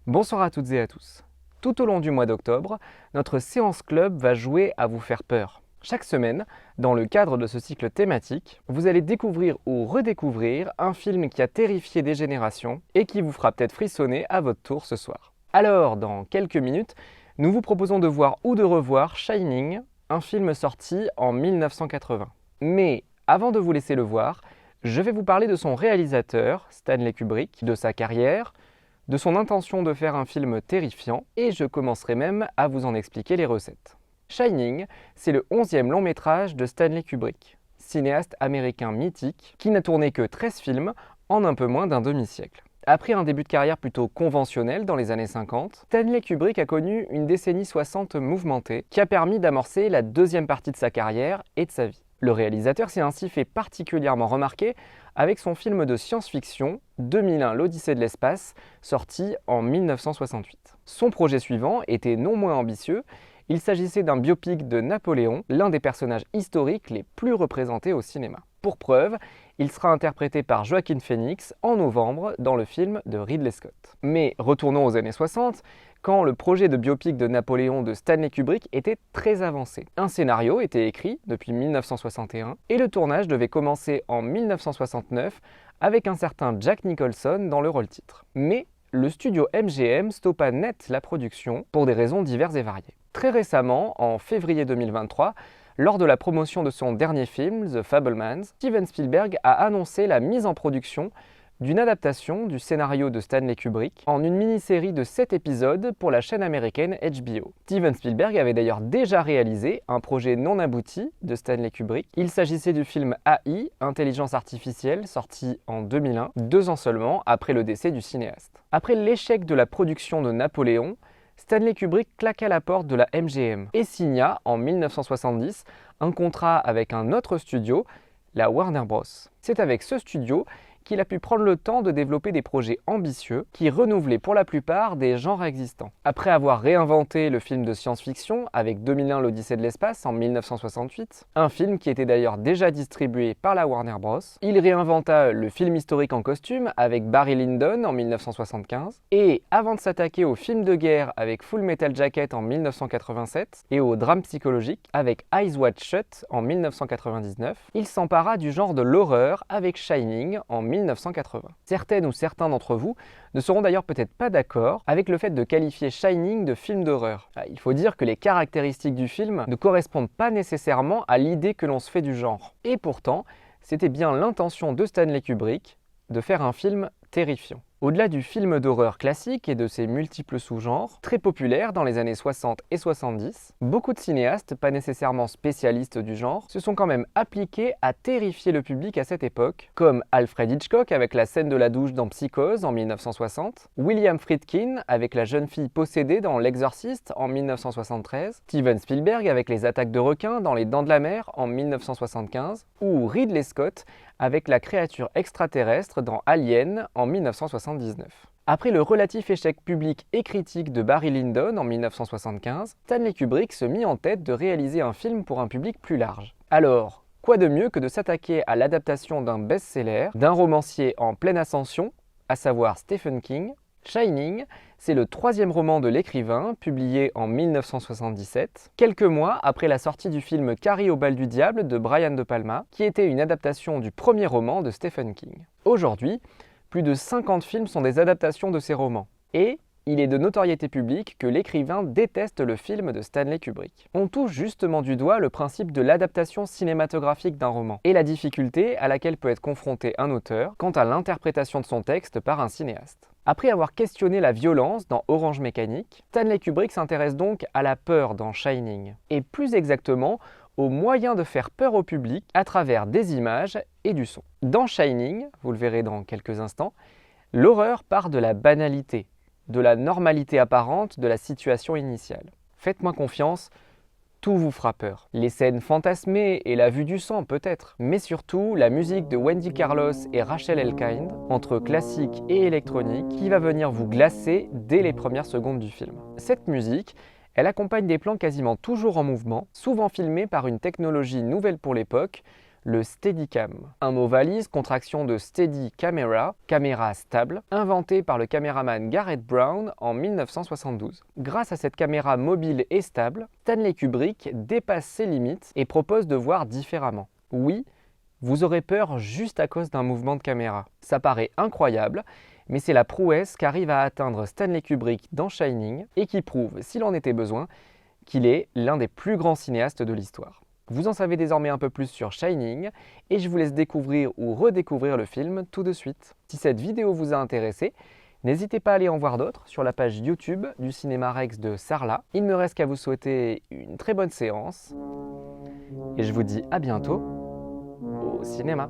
Bonsoir à toutes et à tous. Tout au long du mois d'octobre, notre séance club va jouer à vous faire peur. Chaque semaine, dans le cadre de ce cycle thématique, vous allez découvrir ou redécouvrir un film qui a terrifié des générations et qui vous fera peut-être frissonner à votre tour ce soir. Alors, dans quelques minutes, nous vous proposons de voir ou de revoir Shining, un film sorti en 1980. Mais avant de vous laisser le voir, je vais vous parler de son réalisateur, Stanley Kubrick, de sa carrière, de son intention de faire un film terrifiant, et je commencerai même à vous en expliquer les recettes. Shining, c'est le 11e long métrage de Stanley Kubrick, cinéaste américain mythique qui n'a tourné que 13 films en un peu moins d'un demi-siècle. Après un début de carrière plutôt conventionnel dans les années 50, Stanley Kubrick a connu une décennie 60 mouvementée qui a permis d'amorcer la deuxième partie de sa carrière et de sa vie. Le réalisateur s'est ainsi fait particulièrement remarquer avec son film de science-fiction 2001 l'Odyssée de l'espace, sorti en 1968. Son projet suivant était non moins ambitieux, il s'agissait d'un biopic de Napoléon, l'un des personnages historiques les plus représentés au cinéma. Pour preuve, il sera interprété par Joaquin Phoenix en novembre dans le film de Ridley Scott. Mais retournons aux années 60, quand le projet de biopic de Napoléon de Stanley Kubrick était très avancé. Un scénario était écrit depuis 1961 et le tournage devait commencer en 1969 avec un certain Jack Nicholson dans le rôle titre. Mais le studio MGM stoppa net la production pour des raisons diverses et variées. Très récemment, en février 2023, lors de la promotion de son dernier film, The Fabelmans, Steven Spielberg a annoncé la mise en production d'une adaptation du scénario de Stanley Kubrick en une mini-série de 7 épisodes pour la chaîne américaine HBO. Steven Spielberg avait d'ailleurs déjà réalisé un projet non abouti de Stanley Kubrick. Il s'agissait du film AI, Intelligence artificielle, sorti en 2001, 2 ans seulement après le décès du cinéaste. Après l'échec de la production de Napoléon, Stanley Kubrick claqua la porte de la MGM et signa en 1970 un contrat avec un autre studio, la Warner Bros. C'est avec ce studio qu'il a pu prendre le temps de développer des projets ambitieux qui renouvelaient pour la plupart des genres existants. Après avoir réinventé le film de science-fiction avec 2001 l'Odyssée de l'espace en 1968, un film qui était d'ailleurs déjà distribué par la Warner Bros, il réinventa le film historique en costume avec Barry Lyndon en 1975, et avant de s'attaquer au film de guerre avec Full Metal Jacket en 1987 et au drame psychologique avec Eyes Wide Shut en 1999, il s'empara du genre de l'horreur avec Shining en 1980. Certaines ou certains d'entre vous ne seront d'ailleurs peut-être pas d'accord avec le fait de qualifier Shining de film d'horreur. Il faut dire que les caractéristiques du film ne correspondent pas nécessairement à l'idée que l'on se fait du genre. Et pourtant, c'était bien l'intention de Stanley Kubrick de faire un film terrifiant. Au-delà du film d'horreur classique et de ses multiples sous-genres, très populaires dans les années 60 et 70, beaucoup de cinéastes, pas nécessairement spécialistes du genre, se sont quand même appliqués à terrifier le public à cette époque, comme Alfred Hitchcock avec la scène de la douche dans Psychose en 1960, William Friedkin avec la jeune fille possédée dans L'Exorciste en 1973, Steven Spielberg avec les attaques de requins dans Les Dents de la Mer en 1975, ou Ridley Scott avec la créature extraterrestre dans Alien en 1979. Après le relatif échec public et critique de Barry Lyndon en 1975, Stanley Kubrick se mit en tête de réaliser un film pour un public plus large. Alors, quoi de mieux que de s'attaquer à l'adaptation d'un best-seller, d'un romancier en pleine ascension, à savoir Stephen King. Shining, c'est le 3e roman de l'écrivain, publié en 1977, quelques mois après la sortie du film Carrie au bal du diable de Brian De Palma, qui était une adaptation du premier roman de Stephen King. Aujourd'hui, plus de 50 films sont des adaptations de ces romans. Et il est de notoriété publique que l'écrivain déteste le film de Stanley Kubrick. On touche justement du doigt le principe de l'adaptation cinématographique d'un roman, et la difficulté à laquelle peut être confronté un auteur quant à l'interprétation de son texte par un cinéaste. Après avoir questionné la violence dans Orange Mécanique, Stanley Kubrick s'intéresse donc à la peur dans Shining, et plus exactement aux moyens de faire peur au public à travers des images et du son. Dans Shining, vous le verrez dans quelques instants, l'horreur part de la banalité, de la normalité apparente de la situation initiale. Faites-moi confiance, tout vous fera peur. Les scènes fantasmées et la vue du sang peut-être, mais surtout la musique de Wendy Carlos et Rachel Elkind, entre classique et électronique, qui va venir vous glacer dès les premières secondes du film. Cette musique, elle accompagne des plans quasiment toujours en mouvement, souvent filmés par une technologie nouvelle pour l'époque, le Steadicam. Un mot valise, contraction de Steady Camera, caméra stable, inventé par le caméraman Garrett Brown en 1972. Grâce à cette caméra mobile et stable, Stanley Kubrick dépasse ses limites et propose de voir différemment. Oui, vous aurez peur juste à cause d'un mouvement de caméra. Ça paraît incroyable, mais c'est la prouesse qu'arrive à atteindre Stanley Kubrick dans Shining et qui prouve, s'il en était besoin, qu'il est l'un des plus grands cinéastes de l'histoire. Vous en savez désormais un peu plus sur Shining et je vous laisse découvrir ou redécouvrir le film tout de suite. Si cette vidéo vous a intéressé, n'hésitez pas à aller en voir d'autres sur la page YouTube du Cinéma Rex de Sarlat. Il ne me reste qu'à vous souhaiter une très bonne séance et je vous dis à bientôt au cinéma.